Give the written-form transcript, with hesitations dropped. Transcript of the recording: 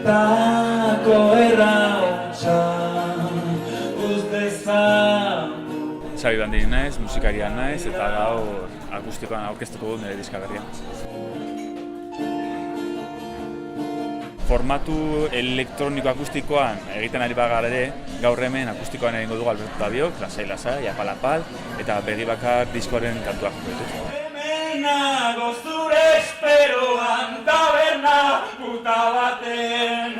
bertako errautsa ustezan. Xabi Bandini naiz, musikaria naiz, eta gaur akustikoan aurkeztuko dut nire diska berria. Formatu elektroniko akustikoan egiten ari bagara ere, gaur hemen akustikoan egingo dugu Alberto Tabiok, lasai, apal-apal, eta begi bakar diskoaren kantuak ditut. Hemenago zure esperoan taberna puta baten